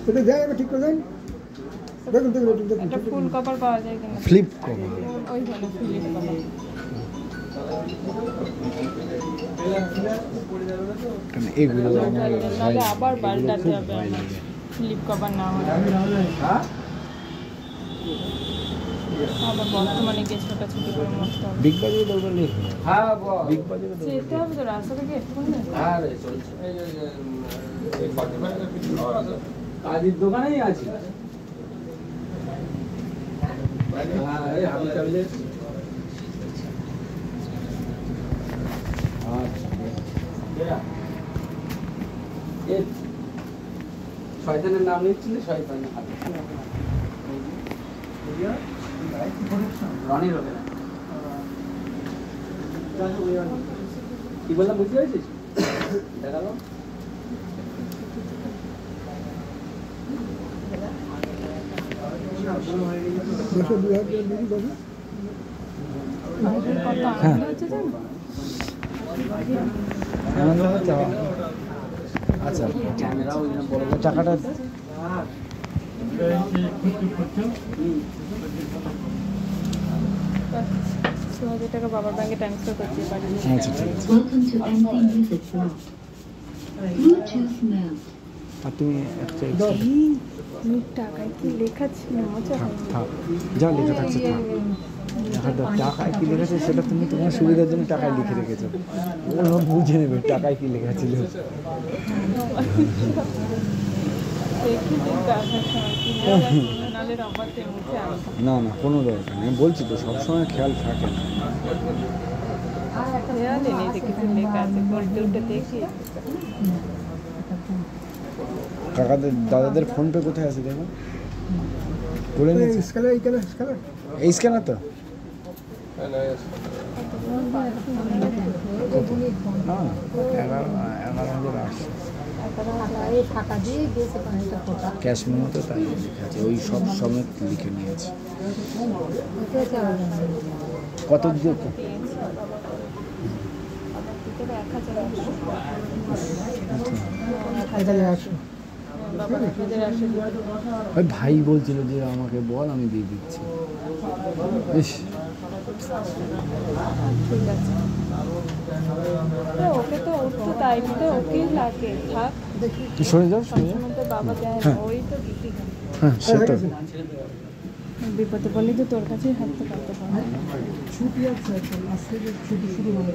এটা জায়গা ঠিক করে দেন। দেখুন একটা ফুল কভার পাওয়া যায় কিনা? ফ্লিপ কভার ওই হলো ফ্লিপ কভার। এগুলো তাহলে আবার পাল্টাতে হবে আমার, ফ্লিপ কভার না হলে। আবার বর্তমানে গিয়ে ছোটাছুটি করে মরতে হবে। বিগ বাজারে দৌড়ালে হ্যাঁ বিগ বাজারে যেতে হবে তো, রাস্তা থেকে একটু কাজের দোকানেই আছি। শয়তানের নাম নিচ্ছিল, শয়তান রনির হবে না। কি বললাম বুঝতে পেরেছিস? দেখালো আচ্ছা টাকাটা টাকা বাবার ব্যাংকে ট্রান্সফার করতে পারি। আচ্ছা ঠিক আছে। আর তুমি একটা টাকায় কি লেখা ছিল? যা লেখা থাকছে টাকায় কি লেখা সেটা তুমি তোমার সুবিধার জন্য টাকায় লিখে রেখেছো, ওরা বুঝে নেবে টাকায় কি লেখা ছিল। না না কোনো দরকার নেই, বলছি তো সবসময় খেয়াল থাকে না। কাকাদের দাদাদের ফোন পে কোথায় আছে দেখো, করে নিয়েছি। এই স্ক্যানার তো না 11,800 ক্যাশ মেমো তো তাই লেখা আছে, ওই সব সমেত লিখে নিয়েছি। কত দিয়ে ওই ভাই বলছিল যে আমাকে বল, আমি দিয়ে দিচ্ছি। ওকে তো ওর তো দায়িত্ব ওকেই লাগে, থাক সরে যাও বাবা দেয়, ওই তো হ্যাঁ সেটা বিপদে বললে তো তোর কাছেই হাঁটতে পারতে পারে। ছুটি আছে, আজকে ছুটি শুরু হবে।